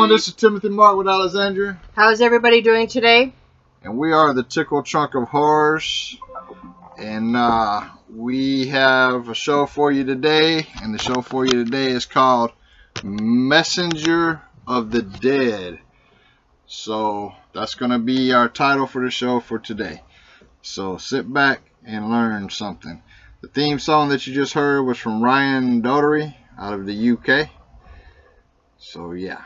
everyone, this is Timothy Mark with Alexandria. How's everybody doing today? And we are the Tickle Chunk of Horrors. And we have a show for you today. And the show for you today is called Messenger of the Dead. So that's going to be our title for the show for today. So sit back and learn something. The theme song that you just heard was from Ryan Doherty out of the UK. So yeah.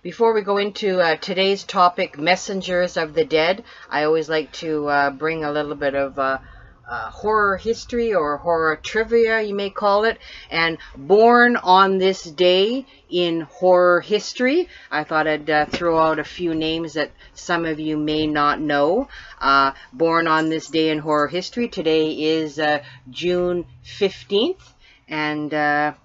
Before we go into today's topic, Messengers of the Dead, I always like to bring a little bit of horror history or horror trivia, you may call it. And born on this day in horror history, I thought I'd throw out a few names that some of you may not know. Born on this day in horror history, today is June 15th, and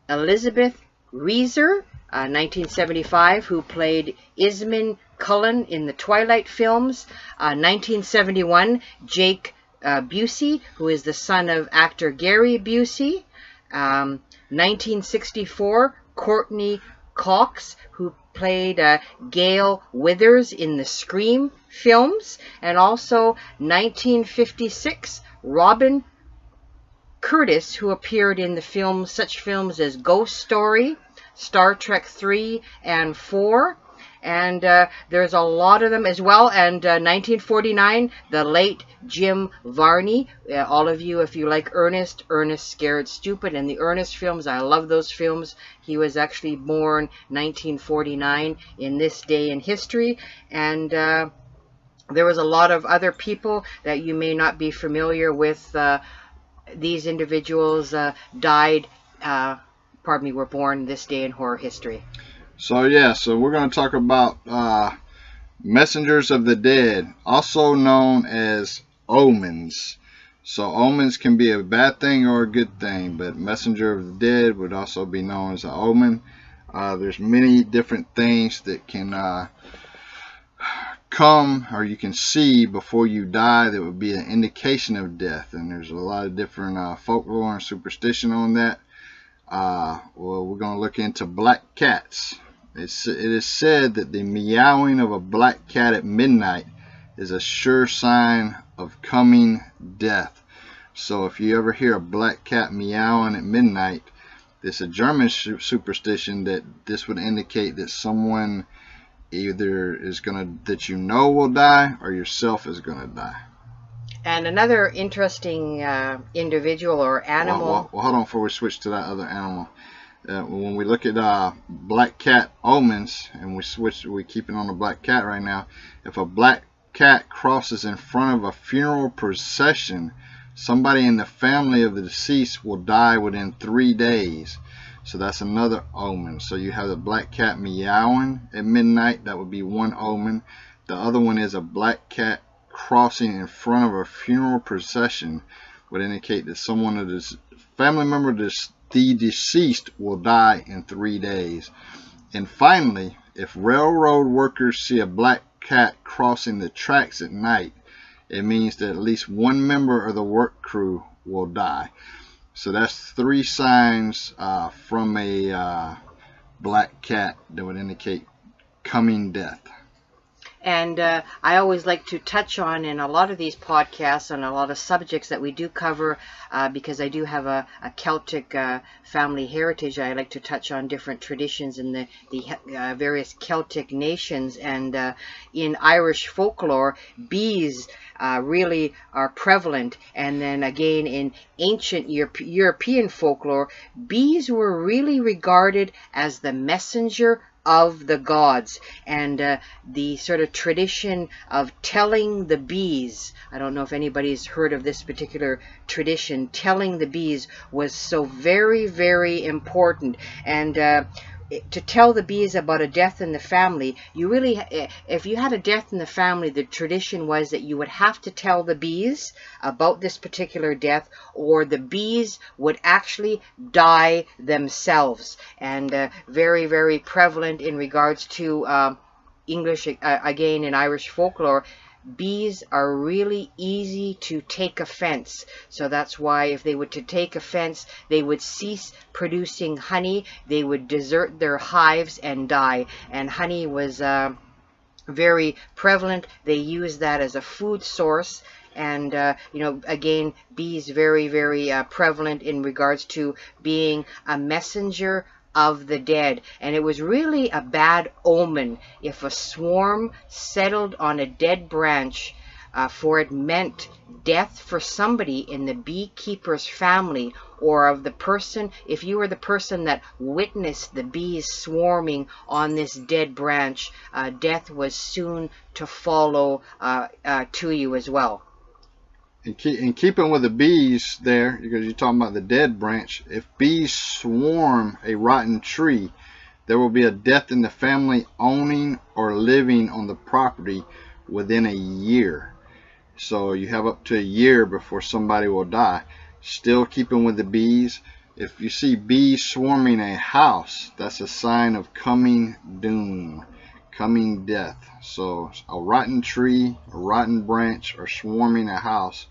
Elizabeth Reeser, 1975, who played Ismond Cullen in the Twilight films. 1971, Jake Busey, who is the son of actor Gary Busey. 1964, Courtney Cox, who played Gail Withers in the Scream films. And also 1956, Robin Curtis, who appeared in the such films as Ghost Story, Star Trek 3 and 4, and there's a lot of them as well. And 1949, the late Jim Varney. All of you, if you like Ernest Scared Stupid, and the Ernest films, I love those films. He was actually born 1949 in this day in history. And there was a lot of other people that you may not be familiar with. These individuals were born this day in horror history. So yeah, so we're going to talk about Messengers of the Dead, also known as omens. So omens can be a bad thing or a good thing, but Messenger of the Dead would also be known as an omen. There's many different things that can come, or you can see before you die, that would be an indication of death. And there's a lot of different folklore and superstition on that. Well, we're going to look into black cats. It is said that the meowing of a black cat at midnight is a sure sign of coming death. So if you ever hear a black cat meowing at midnight, it's a German superstition that this would indicate that someone either is that you know will die, or yourself is going to die. And another interesting individual or animal. Well, hold on before we switch to that other animal. When we look at black cat omens, and we keep it on the black cat right now. If a black cat crosses in front of a funeral procession, somebody in the family of the deceased will die within 3 days. So that's another omen. So you have the black cat meowing at midnight. That would be one omen. The other one is a black cat crossing in front of a funeral procession would indicate that someone of this family member, the deceased, will die in 3 days. And finally, if railroad workers see a black cat crossing the tracks at night, it means that at least one member of the work crew will die. So that's 3 signs from a black cat that would indicate coming death. And I always like to touch on, in a lot of these podcasts, on a lot of subjects that we do cover, because I do have a Celtic family heritage. I like to touch on different traditions in the various Celtic nations. And in Irish folklore, bees really are prevalent. And then again, in ancient European folklore, bees were really regarded as the messenger of the gods. And the sort of tradition of telling the bees, I don't know if anybody's heard of this particular tradition, telling the bees was so very, very important. And to tell the bees about a death in the family, you really, if you had a death in the family, the tradition was that you would have to tell the bees about this particular death, or the bees would actually die themselves. And very, very prevalent in regards to English, again in Irish folklore, bees are really easy to take offense. So that's why if they were to take offense, they would cease producing honey, they would desert their hives and die. And honey was very prevalent. They used that as a food source. And, you know, again, bees very prevalent in regards to being a messenger of the dead. And it was really a bad omen if a swarm settled on a dead branch, for it meant death for somebody in the beekeeper's family, or of the person, if you were the person that witnessed the bees swarming on this dead branch, death was soon to follow to you as well. In keeping with the bees there, because you're talking about the dead branch, if bees swarm a rotten tree, there will be a death in the family owning or living on the property within a year. So you have up to a year before somebody will die. Still keeping with the bees, if you see bees swarming a house, that's a sign of coming doom, coming death. So a rotten tree, a rotten branch, or swarming a house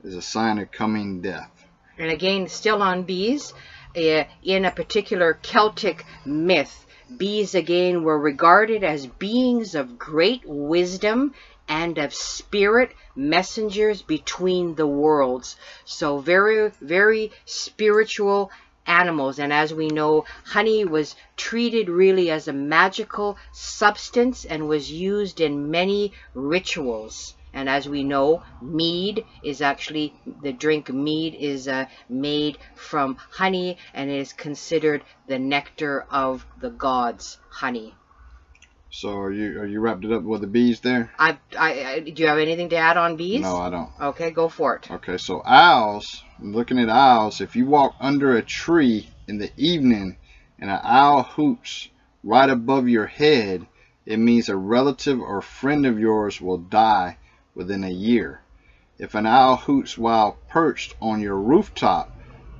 is a sign of coming death. And again, still on bees, in a particular Celtic myth, bees again were regarded as beings of great wisdom and of spirit messengers between the worlds. So very spiritual animals. And as we know, honey was treated really as a magical substance and was used in many rituals. And as we know, mead is actually, the drink mead is made from honey, and it is considered the nectar of the gods, honey. So are you wrapped it up with the bees there? Do you have anything to add on bees? No, I don't. Okay, go for it. Okay, so owls, looking at owls, if you walk under a tree in the evening and an owl hoots right above your head, it means a relative or friend of yours will die within a year. If an owl hoots while perched on your rooftop,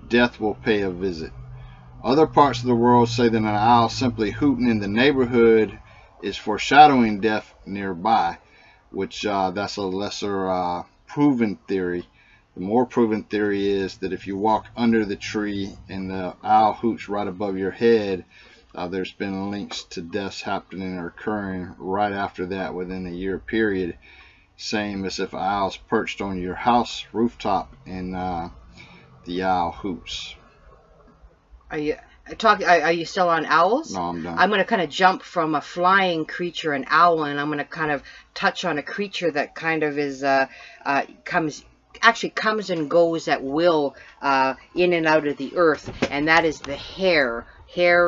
death will pay a visit. Other parts of the world say that an owl simply hooting in the neighborhood is foreshadowing death nearby, which that's a lesser proven theory. The more proven theory is that if you walk under the tree and the owl hoots right above your head, there's been links to deaths happening or occurring right after that within a year period. Same as if an owl's perched on your house rooftop and the owl hoots. Are you still on owls? No, I'm done. I'm going to kind of jump from a flying creature, an owl, and I'm going to kind of touch on a creature that kind of is comes and goes at will in and out of the earth, and that is the hare/rabbit.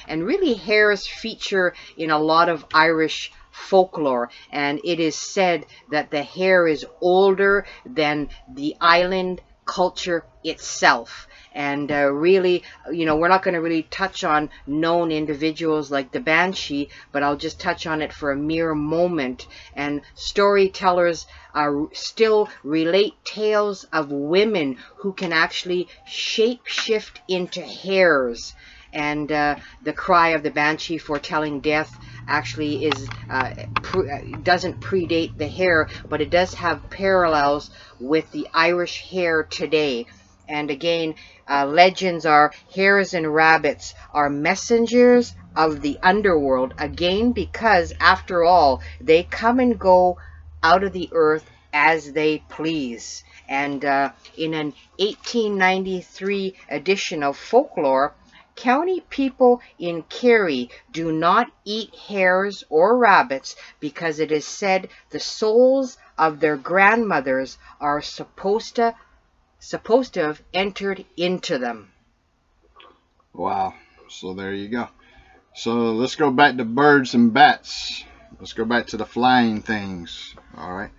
And really, hares feature in a lot of Irish folklore, and it is said that the hare is older than the island culture itself. And really, you know, we're not going to really touch on known individuals like the banshee, but I'll just touch on it for a mere moment. And storytellers still relate tales of women who can actually shape-shift into hares. And the cry of the banshee foretelling death actually is doesn't predate the hare, but it does have parallels with the Irish hare today. And again, legends are hares and rabbits are messengers of the underworld, again because after all they come and go out of the earth as they please. And in an 1893 edition of Folklore, county people in Kerry do not eat hares or rabbits because it is said the souls of their grandmothers are supposed to have entered into them. Wow. So there you go. So let's go back to birds and bats. Let's go back to the flying things. All right.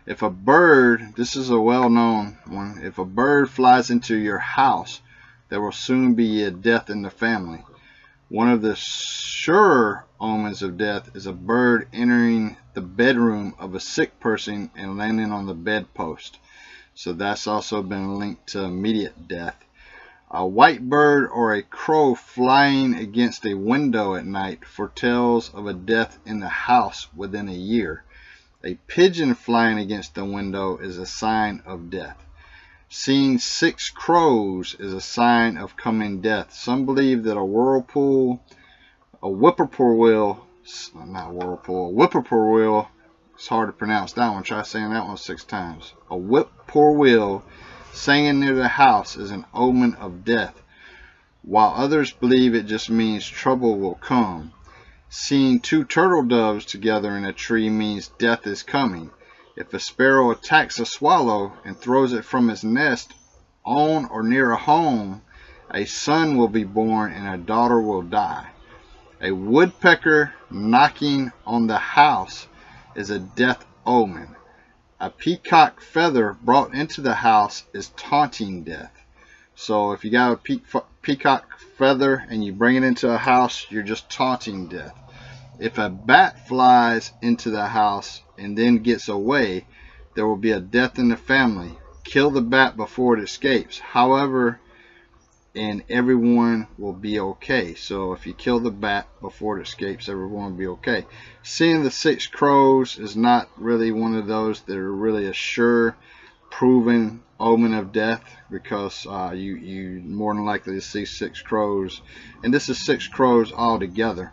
If a bird, this is a well-known one, if a bird flies into your house, there will soon be a death in the family. One of the sure omens of death is a bird entering the bedroom of a sick person and landing on the bedpost. So that's also been linked to immediate death. A white bird or a crow flying against a window at night foretells of a death in the house within a year. A pigeon flying against the window is a sign of death. Seeing 6 crows is a sign of coming death. Some believe that a whippoorwill, it's hard to pronounce that one. Try saying that one 6 times. A whippoorwill singing near the house is an omen of death, while others believe it just means trouble will come. Seeing 2 turtle doves together in a tree means death is coming. If a sparrow attacks a swallow and throws it from its nest on or near a home, a son will be born and a daughter will die. A woodpecker knocking on the house is a death omen. A peacock feather brought into the house is taunting death. So if you got a peacock feather and you bring it into a house, you're just taunting death. If a bat flies into the house and then gets away, there will be a death in the family. Kill the bat before it escapes. However, and everyone will be okay. So if you kill the bat before it escapes, everyone will be okay. Seeing the 6 crows is not really one of those that are really a sure, proven omen of death, because you more than likely to see 6 crows, and this is 6 crows all together.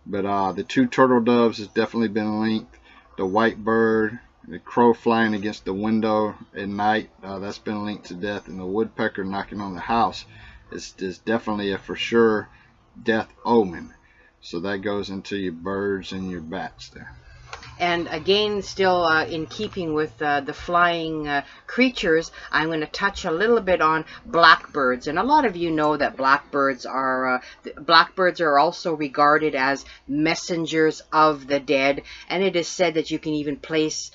But the 2 turtle doves has definitely been linked. The white bird, the crow flying against the window at night, that's been linked to death. And the woodpecker knocking on the house is definitely a for sure death omen. So that goes into your birds and your bats there. And again, still in keeping with the flying creatures, I'm going to touch a little bit on blackbirds. And a lot of you know that blackbirds are also regarded as messengers of the dead. And it is said that you can even place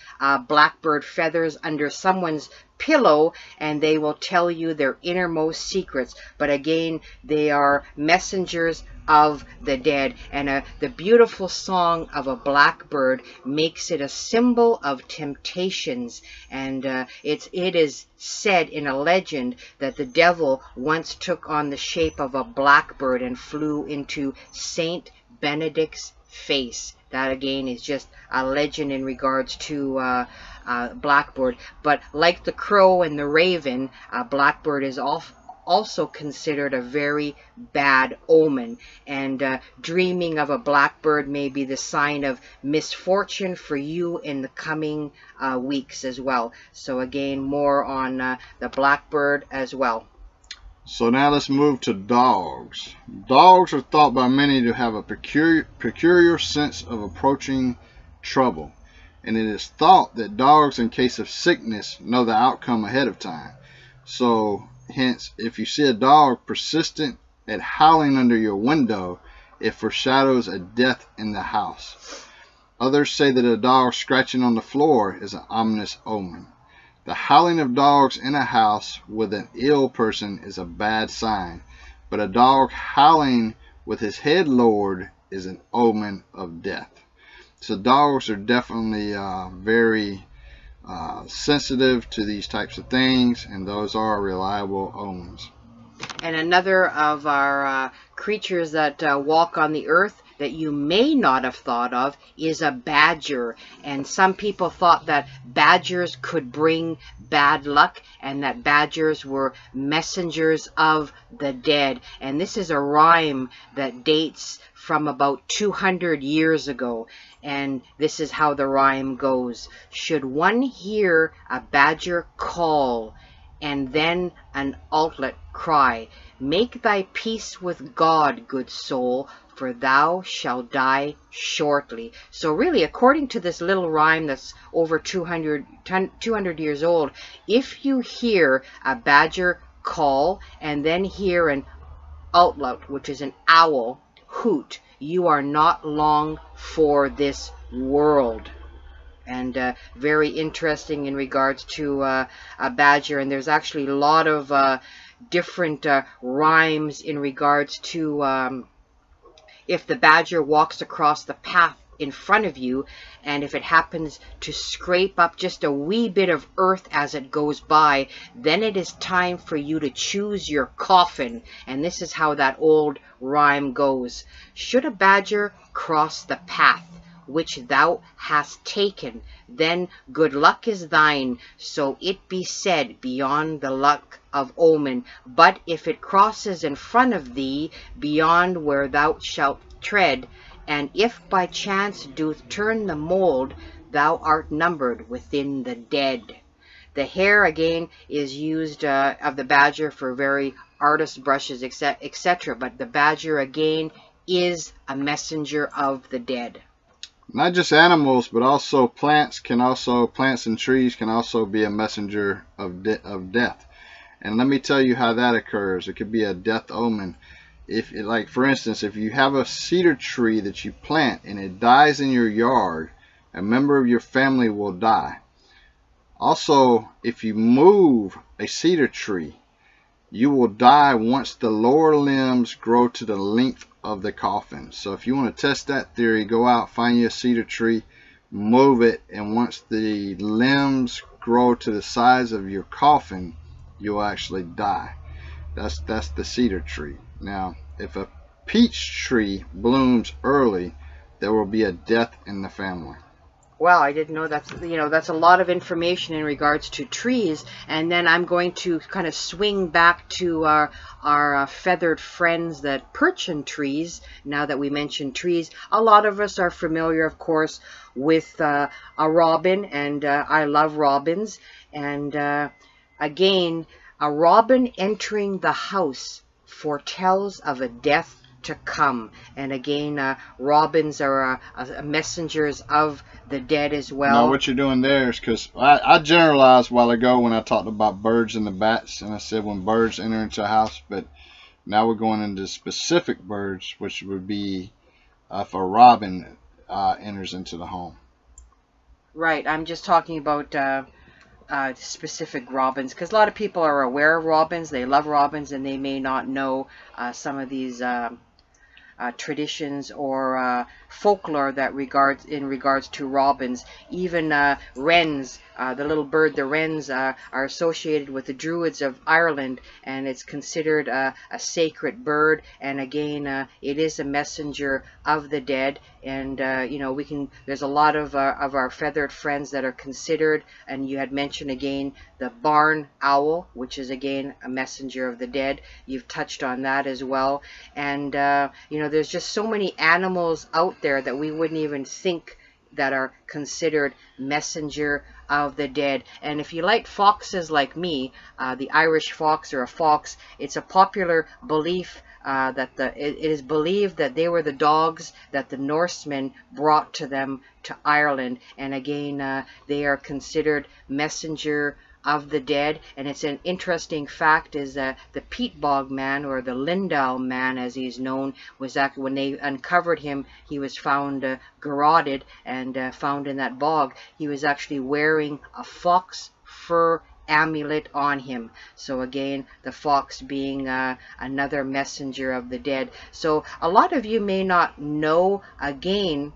blackbird feathers under someone's pillow and they will tell you their innermost secrets. But again, they are messengers of the dead, and the beautiful song of a blackbird makes it a symbol of temptations. And it is said in a legend that the devil once took on the shape of a blackbird and flew into Saint Benedict's face. That again is just a legend in regards to blackbird. But like the crow and the raven, blackbird is also considered a very bad omen, and dreaming of a blackbird may be the sign of misfortune for you in the coming weeks as well. So again, more on the blackbird as well. So now let's move to dogs. Dogs are thought by many to have a peculiar sense of approaching trouble, and it is thought that dogs, in case of sickness, know the outcome ahead of time. So hence, if you see a dog persistent at howling under your window, it foreshadows a death in the house. Others say that a dog scratching on the floor is an ominous omen. The howling of dogs in a house with an ill person is a bad sign, but a dog howling with his head lowered is an omen of death. So dogs are definitely very sensitive to these types of things, and those are reliable omens. And another of our creatures that walk on the earth that you may not have thought of is a badger. And some people thought that badgers could bring bad luck, and that badgers were messengers of the dead. And this is a rhyme that dates from about 200 years ago. And this is how the rhyme goes. Should one hear a badger call, and then an owlet cry, make thy peace with God, good soul, for thou shalt die shortly. So really, according to this little rhyme that's over 200 years old, if you hear a badger call and then hear an owlet, which is an owl, hoot, you are not long for this world. And very interesting in regards to a badger. And there's actually a lot of different rhymes in regards to if the badger walks across the path in front of you, and if it happens to scrape up just a wee bit of earth as it goes by, then it is time for you to choose your coffin. And this is how that old rhyme goes. Should a badger cross the path which thou hast taken, then good luck is thine, so it be said, beyond the luck of omen. But if it crosses in front of thee, beyond where thou shalt tread, and if by chance doth turn the mold, thou art numbered within the dead. The hair, again, is used of the badger for very artist brushes, etc. But the badger, again, is a messenger of the dead. Not just animals, but also plants and trees can also be a messenger of death. And let me tell you how that occurs. It could be a death omen. If, like for instance, if you have a cedar tree that you plant and it dies in your yard, a member of your family will die. Also, if you move a cedar tree, you will die once the lower limbs grow to the length of the coffin. So if you want to test that theory, go out, find you a cedar tree, move it, and once the limbs grow to the size of your coffin, you'll actually die. That's the cedar tree. Now, if a peach tree blooms early, there will be a death in the family. Wow, I didn't know that's, that's a lot of information in regards to trees. And then I'm going to kind of swing back to our feathered friends that perch in trees. Now that we mentioned trees, a lot of us are familiar, of course, with a robin, and I love robins. And again, a robin entering the house foretells of a death to come. And again, robins are messengers of the dead as well. No, what you're doing there is because I generalized a while ago when I talked about birds and the bats, and I said when birds enter into a house, but now we're going into specific birds, which would be if a robin enters into the home. Right, I'm just talking about specific robins, because a lot of people are aware of robins, they love robins, and they may not know some of these traditions or folklore that in regards to robins. Even wrens, the little bird, the wrens, are associated with the Druids of Ireland, and it's considered a sacred bird. And again, it is a messenger of the dead. And there's a lot of our feathered friends that are considered. And you had mentioned again the barn owl, which is again a messenger of the dead. You've touched on that as well. And there's just so many animals out there that we wouldn't even think that are considered messenger of the dead. And if you like foxes like me, the Irish fox or a fox, it's a popular belief that it is believed that they were the dogs that the Norsemen brought to them to Ireland. And again, they are considered messenger of the dead. And it's an interesting fact is that the peat bog man, or the Lindau man as he's known, was actually, when they uncovered him, he was found garroted and found in that bog. He was actually wearing a fox fur amulet on him. So again, the fox being another messenger of the dead. So a lot of you may not know, again,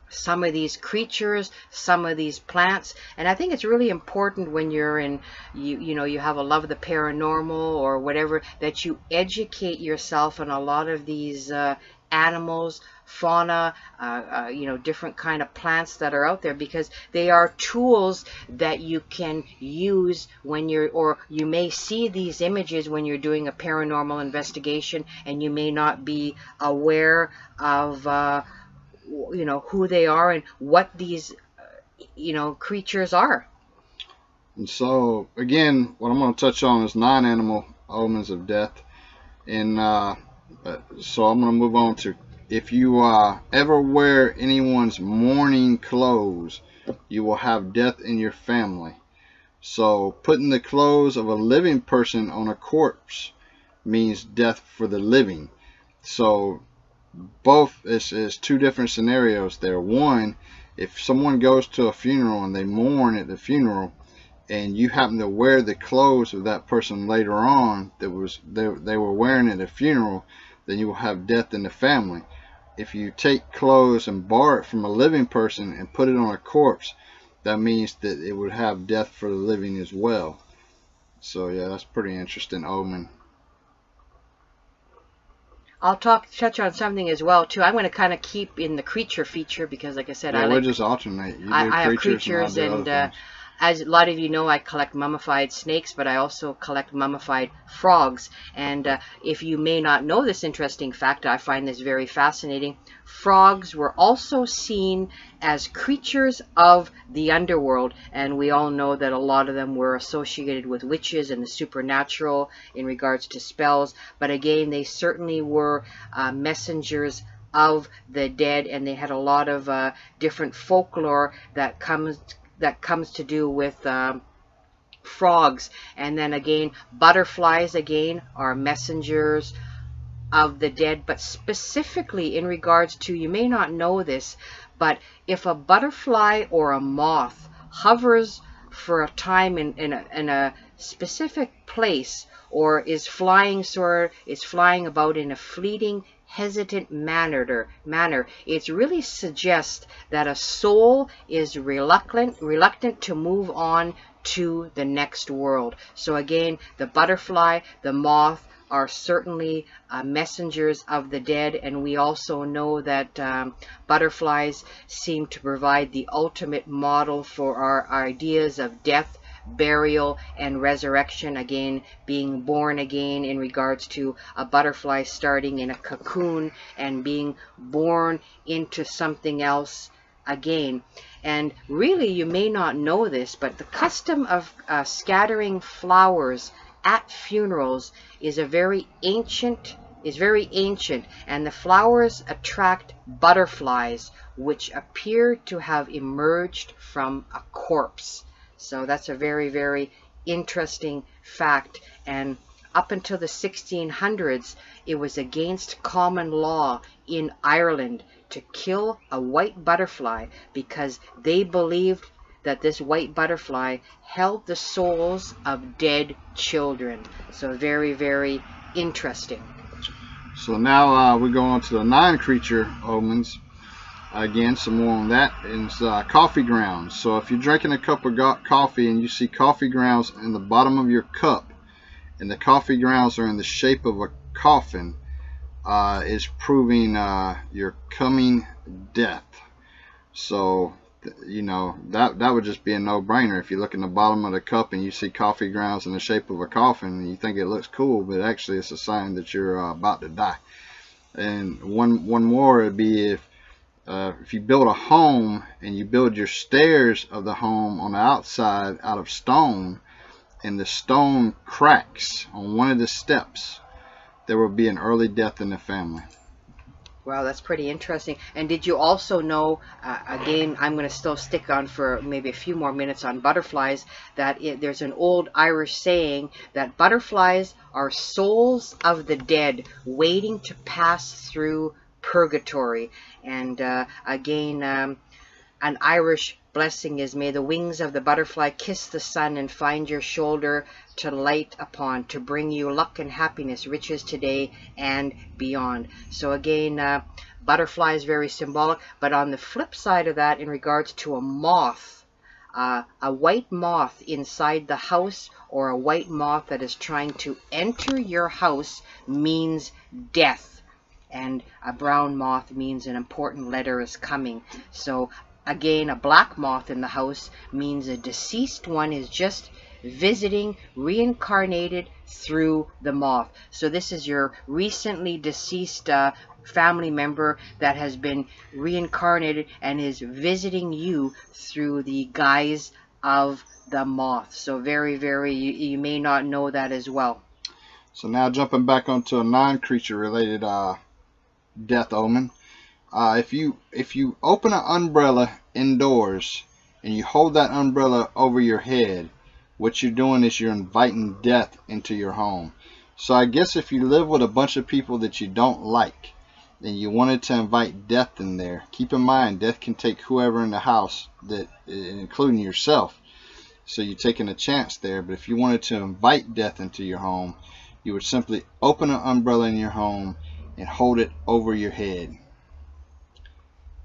some of these creatures, some of these plants. And I think it's really important when you're in, you have a love of the paranormal or whatever, that you educate yourself on a lot of these animals, fauna, different kind of plants that are out there, because they are tools that you can use when or you may see these images when you're doing a paranormal investigation, and you may not be aware of who they are and what these creatures are. And so again, what I'm going to touch on is non-animal omens of death. And so I'm going to move on to, if you ever wear anyone's mourning clothes, you will have death in your family. So putting the clothes of a living person on a corpse means death for the living. So both is two different scenarios there. One, if someone goes to a funeral and they mourn at the funeral, and you happen to wear the clothes of that person later on that they were wearing at a funeral, then you will have death in the family. If you take clothes and borrow it from a living person and put it on a corpse, that means that it would have death for the living as well. So yeah, that's pretty interesting omen. I'll touch on something as well too. I'm going to kind of keep in the creature feature because, like I said, Yeah, we'll just alternate. You do I have creatures and other as a lot of you know, I collect mummified snakes, but I also collect mummified frogs. And if you may not know this interesting fact, I find this very fascinating. Frogs were also seen as creatures of the underworld, and we all know that a lot of them were associated with witches and the supernatural in regards to spells. But again, they certainly were messengers of the dead, and they had a lot of different folklore that comes to do with frogs. And then again, butterflies again are messengers of the dead, but specifically in regards to, you may not know this, but if a butterfly or a moth hovers for a time in a specific place, or is flying about in a fleeting, hesitant manner, it really suggests that a soul is reluctant to move on to the next world. So again, the butterfly, the moth are certainly messengers of the dead, and we also know that butterflies seem to provide the ultimate model for our ideas of death, burial, and resurrection. Again, being born again in regards to a butterfly starting in a cocoon and being born into something else again. And really, you may not know this, but the custom of scattering flowers at funerals is very ancient, and the flowers attract butterflies which appear to have emerged from a corpse. So that's a very, very interesting fact. And up until the 1600s, it was against common law in Ireland to kill a white butterfly because they believed that this white butterfly held the souls of dead children. So very, very interesting. So now we go on to the non-creature omens. Again, some more on that. It's coffee grounds. So if you're drinking a cup of coffee and you see coffee grounds in the bottom of your cup, and the coffee grounds are in the shape of a coffin, is proving your coming death. So you know, that would just be a no-brainer. If you look in the bottom of the cup and you see coffee grounds in the shape of a coffin, and you think it looks cool, but actually it's a sign that you're about to die. And one more would be if you build a home and you build your stairs of the home on the outside out of stone, and the stone cracks on one of the steps, there will be an early death in the family. Wow, that's pretty interesting. And did you also know, again, I'm going to still stick on for maybe a few more minutes on butterflies, that there's an old Irish saying that butterflies are souls of the dead waiting to pass through purgatory. And again, an Irish blessing is, may the wings of the butterfly kiss the sun and find your shoulder to light upon, to bring you luck and happiness, riches today and beyond. So again, butterfly is very symbolic. But on the flip side of that, in regards to a moth, a white moth inside the house, or a white moth that is trying to enter your house, means death. And a brown moth means an important letter is coming. So again, a black moth in the house means a deceased one is just visiting, reincarnated through the moth. So this is your recently deceased family member that has been reincarnated and is visiting you through the guise of the moth. So very, very, you may not know that as well. So now jumping back onto a non-creature related death omen. If you open an umbrella indoors and you hold that umbrella over your head, what you're doing is you're inviting death into your home. So I guess if you live with a bunch of people that you don't like and you wanted to invite death in there, keep in mind death can take whoever in the house, that including yourself. So you're taking a chance there. But if you wanted to invite death into your home, you would simply open an umbrella in your home and hold it over your head.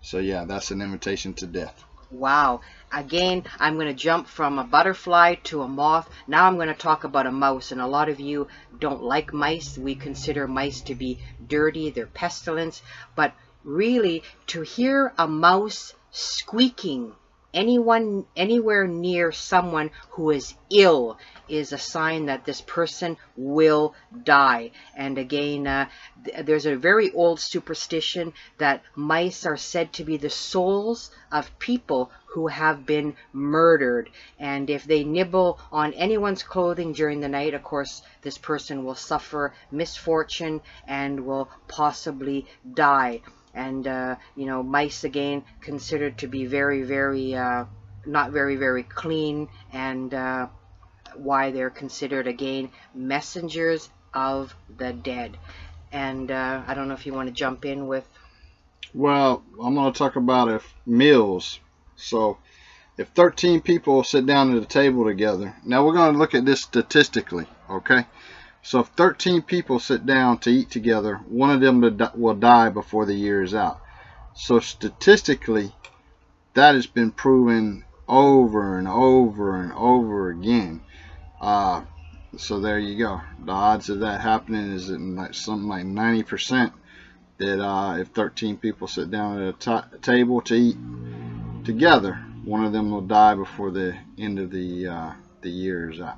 So yeah, that's an invitation to death. Wow. Again, I'm going to jump from a butterfly to a moth. Now I'm going to talk about a mouse. And a lot of you don't like mice. We consider mice to be dirty. They're pestilence. But really, to hear a mouse squeaking anywhere near someone who is ill is a sign that this person will die. And again, there's a very old superstition that mice are said to be the souls of people who have been murdered, and if they nibble on anyone's clothing during the night, of course this person will suffer misfortune and will possibly die. And you know, mice again considered to be very, very not very, very clean, and why they're considered again messengers of the dead. And I don't know if you want to jump in with. Well, I'm going to talk about if meals. So if 13 people sit down at a table together, now we're going to look at this statistically, okay? So if 13 people sit down to eat together, one of them will die before the year is out. So statistically, that has been proven over and over and over again. So there you go. The odds of that happening is like something like 90%. That if 13 people sit down at a table to eat together, one of them will die before the end of the year is out.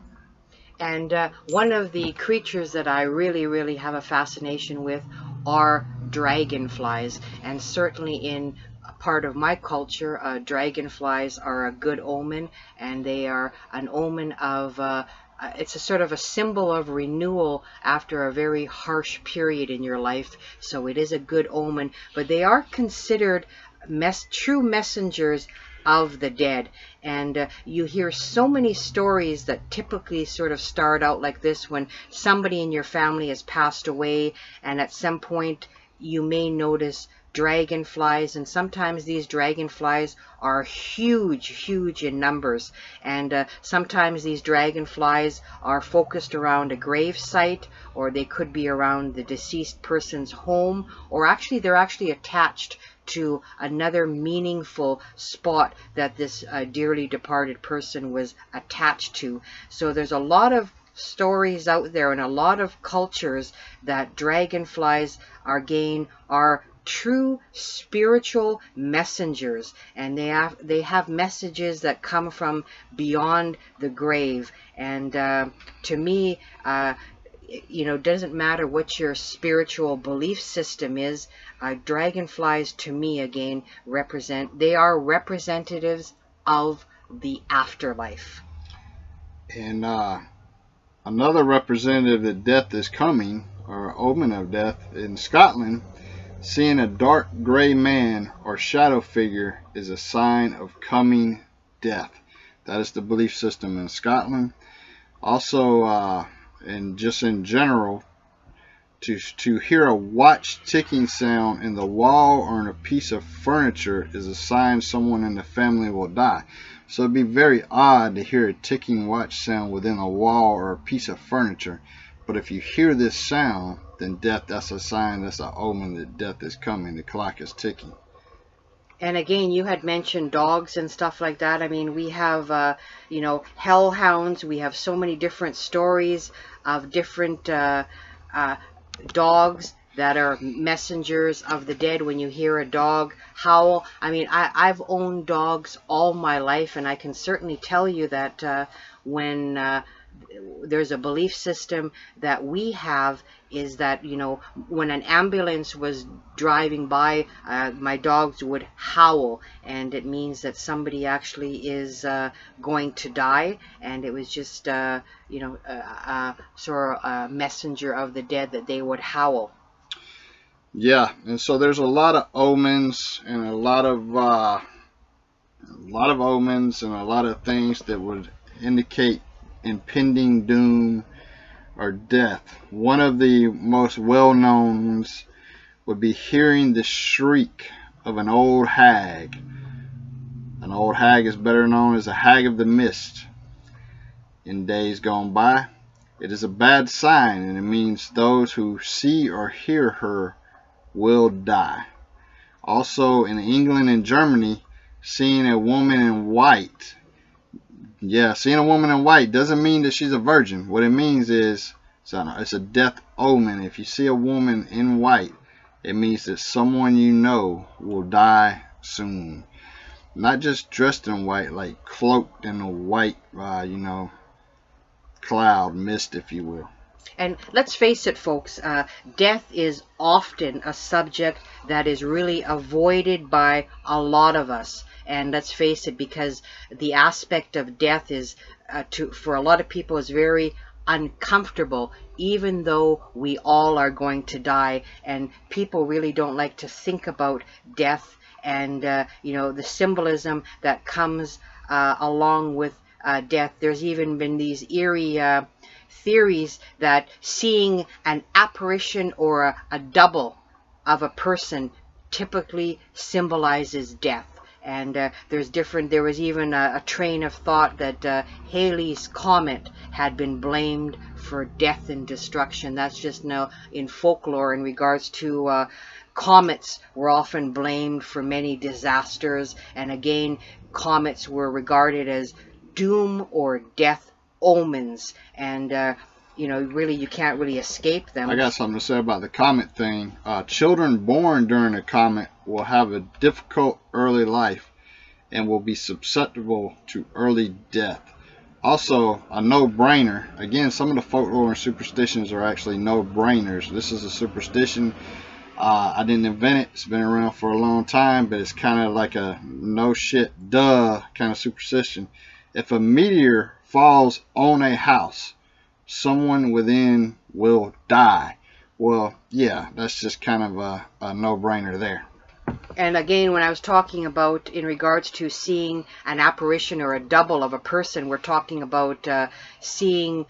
And one of the creatures that I really, really have a fascination with are dragonflies. And certainly in part of my culture, dragonflies are a good omen, and they are an omen of it's a sort of a symbol of renewal after a very harsh period in your life. So it is a good omen, but they are considered true messengers of the dead. And you hear so many stories that typically sort of start out like this: when somebody in your family has passed away, and at some point you may notice dragonflies, and sometimes these dragonflies are huge, huge in numbers. And sometimes these dragonflies are focused around a grave site, or they could be around the deceased person's home, or actually they're actually attached to another meaningful spot that this dearly departed person was attached to. So there's a lot of stories out there and a lot of cultures that dragonflies are true spiritual messengers, and they have messages that come from beyond the grave. And to me, you know, it doesn't matter what your spiritual belief system is. Dragonflies, to me, again, they are representatives of the afterlife. And another representative that death is coming, or omen of death, in Scotland, seeing a dark gray man or shadow figure is a sign of coming death. That is the belief system in Scotland. Also, and just in general, to hear a watch ticking sound in the wall or in a piece of furniture is a sign someone in the family will die. So it'd be very odd to hear a ticking watch sound within a wall or a piece of furniture. But if you hear this sound, then death, that's a sign, that's an omen that death is coming. The clock is ticking. And again, you had mentioned dogs and stuff like that. I mean, we have, you know, hellhounds. We have so many different stories of different dogs that are messengers of the dead. When you hear a dog howl, I mean, I've owned dogs all my life, and I can certainly tell you that when there's a belief system that we have is that, you know, when an ambulance was driving by, my dogs would howl, and it means that somebody actually is going to die. And it was just, you know, sort of a messenger of the dead that they would howl. Yeah, and so there's a lot of omens and a lot of omens and a lot of things that would indicate impending doom or death. One of the most well-known ones would be hearing the shriek of an old hag. An old hag is better known as a hag of the mist in days gone by. It is a bad sign, and it means those who see or hear her will die. Also, in England and Germany, seeing a woman in white. Yeah, seeing a woman in white doesn't mean that she's a virgin. What it means is it's a death omen. If you see a woman in white, it means that someone you know will die soon. Not just dressed in white, like cloaked in a white, cloud, mist, if you will. And let's face it, folks, death is often a subject that is really avoided by a lot of us. And let's face it, because the aspect of death is, for a lot of people, is very uncomfortable, even though we all are going to die. And people really don't like to think about death and, the symbolism that comes along with death. There's even been these eerie theories that seeing an apparition or a double of a person typically symbolizes death. And there was even a train of thought that Halley's Comet had been blamed for death and destruction. That's just now in folklore in regards to comets were often blamed for many disasters. And again, comets were regarded as doom or death omens. And really, you can't really escape them. I got something to say about the comet thing. Children born during a comet will have a difficult early life and will be susceptible to early death. Also, a no-brainer. Again, some of the folklore and superstitions are actually no-brainers. This is a superstition. I didn't invent it. It's been around for a long time, but it's kind of like a no shit, duh kind of superstition. If a meteor falls on a house, someone within will die. Well, yeah, that's just kind of a no-brainer there. And again, when I was talking about in regards to seeing an apparition or a double of a person, we're talking about seeing,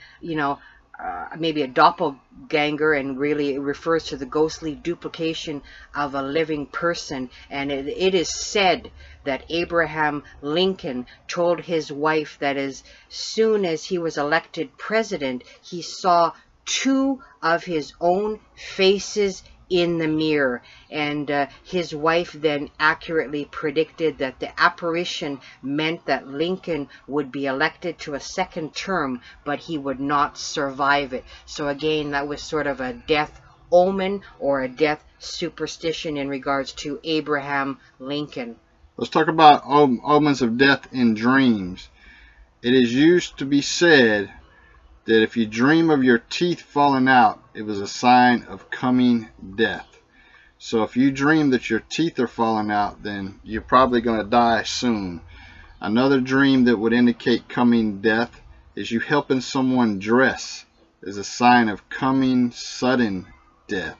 maybe a doppelganger, and really it refers to the ghostly duplication of a living person. And it is said that Abraham Lincoln told his wife that as soon as he was elected president, he saw two of his own faces in the mirror. And his wife then accurately predicted that the apparition meant that Lincoln would be elected to a second term, but he would not survive it. So again, that was sort of a death omen or a death superstition in regards to Abraham Lincoln. Let's talk about omens of death in dreams. It is used to be said that if you dream of your teeth falling out, it was a sign of coming death. So if you dream that your teeth are falling out, then you're probably going to die soon. Another dream that would indicate coming death is you helping someone dress is a sign of coming sudden death.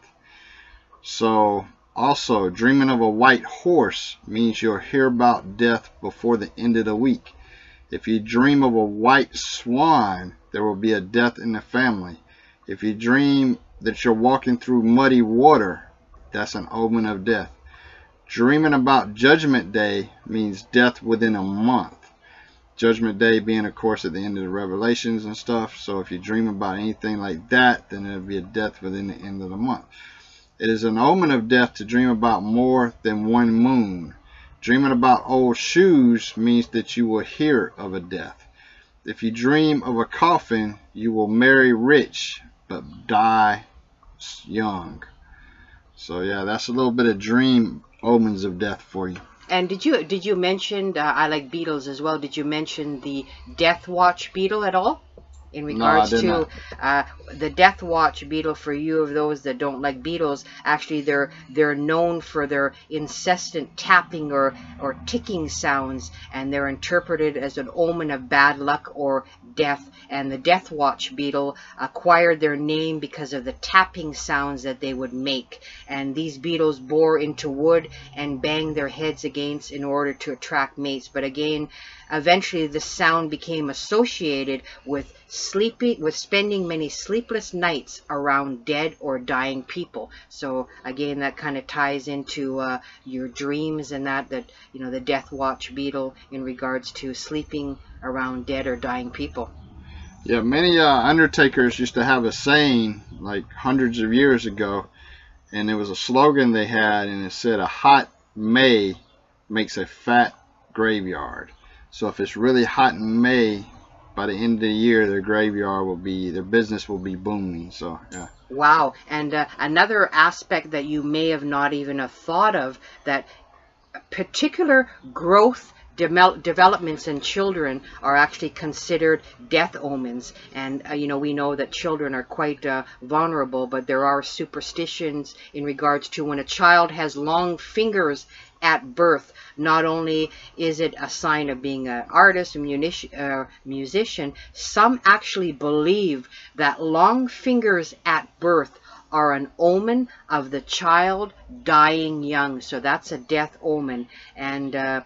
So also, dreaming of a white horse means you'll hear about death before the end of the week. If you dream of a white swan, there will be a death in the family. If you dream that you're walking through muddy water, that's an omen of death. Dreaming about Judgment Day means death within a month. Judgment Day being, of course, at the end of the Revelations and stuff. So if you dream about anything like that, then it'll be a death within the end of the month. It is an omen of death to dream about more than one moon. Dreaming about old shoes means that you will hear of a death. If you dream of a coffin, you will marry rich but die young. So yeah, that's a little bit of dream omens of death for you. And did you mention, I like beetles as well, did you mention the Death Watch beetle at all? In regards to the Death Watch beetle, for you of those that don't like beetles, actually they're known for their incessant tapping or ticking sounds, and they're interpreted as an omen of bad luck or death. And the Death Watch beetle acquired their name because of the tapping sounds that they would make. And these beetles bore into wood and banged their heads against in order to attract mates. But again, eventually the sound became associated with spending many sleepless nights around dead or dying people. So again, that kind of ties into your dreams and that the Death Watch beetle in regards to sleeping around dead or dying people. Yeah, many undertakers used to have a saying like hundreds of years ago, and it was a slogan they had, and it said, "A hot May makes a fat graveyard. So if it's really hot in May, by the end of the year, their graveyard will be, their business will be booming. So yeah. Wow. And another aspect that you may have not even have thought of, that particular growth developments in children are actually considered death omens. And you know, we know that children are quite vulnerable, but there are superstitions in regards to when a child has long fingers at birth. Not only is it a sign of being an artist, a musician, some actually believe that long fingers at birth are an omen of the child dying young. So that's a death omen. And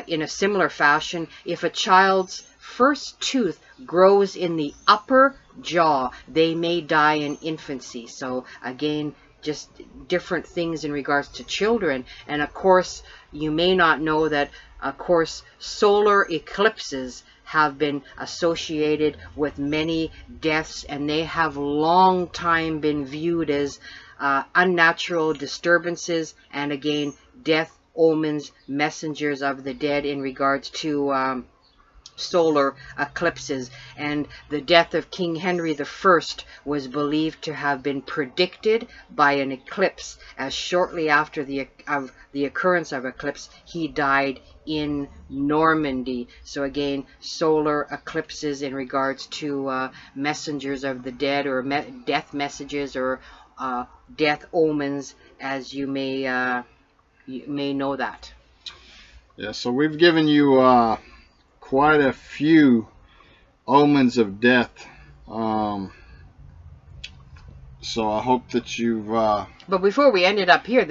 in a similar fashion, if a child's first tooth grows in the upper jaw, they may die in infancy. So again, just different things in regards to children. And of course, you may not know that, of course, solar eclipses have been associated with many deaths, and they have long time been viewed as unnatural disturbances, and again, death omens, messengers of the dead in regards to solar eclipses. And the death of King Henry I was believed to have been predicted by an eclipse, as shortly after the occurrence of eclipse, he died in Normandy. So again, solar eclipses in regards to messengers of the dead, or death messages, or death omens, as you may know that. Yeah, so we've given you quite a few omens of death. So I hope that you've... But before we end it up here,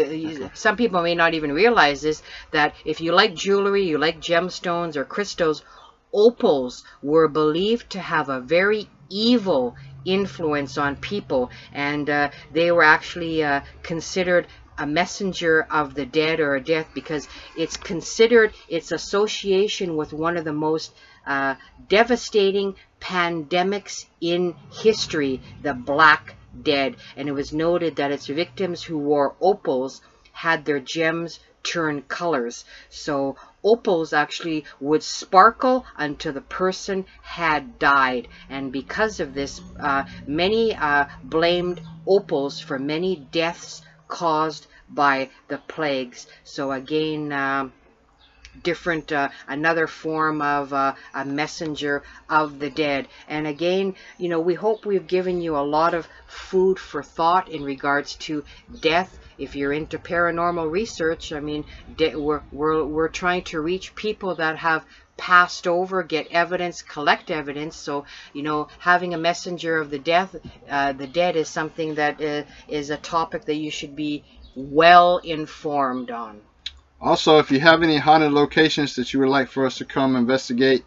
some people may not even realize this, that if you like jewelry, you like gemstones or crystals, opals were believed to have a very evil influence on people, and they were actually considered a messenger of the dead, or a death, because it's considered its association with one of the most devastating pandemics in history, the Black Death. And it was noted that its victims who wore opals had their gems turn colors. So opals actually would sparkle until the person had died, and because of this, many blamed opals for many deaths caused by the plagues. So again, different another form of a messenger of the dead. And again, you know, we hope we've given you a lot of food for thought in regards to death. If you're into paranormal research, I mean, we're trying to reach people that have passed over, get evidence, collect evidence. So, you know, having a messenger of the dead is something that is a topic that you should be well informed on. Also, if you have any haunted locations that you would like for us to come investigate,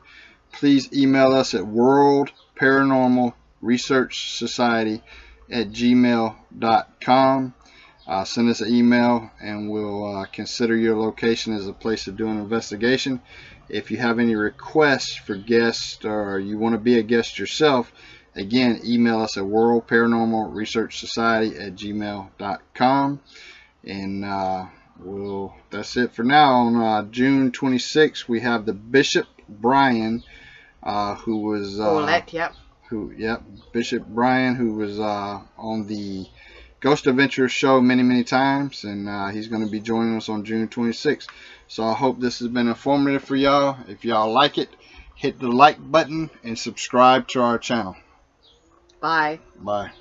please email us at worldparanormalresearchsociety@gmail.com. Send us an email and we'll consider your location as a place to do an investigation. If you have any requests for guests, or you want to be a guest yourself, again, email us at worldparanormalresearchsociety@gmail.com. And that's it for now. On June 26th, we have the Bishop Brian, who was Bishop Brian, who was on the Ghost Adventure show many times, and he's going to be joining us on June 26th. So I hope this has been informative for y'all. If y'all like it, hit the like button and subscribe to our channel. Bye. Bye.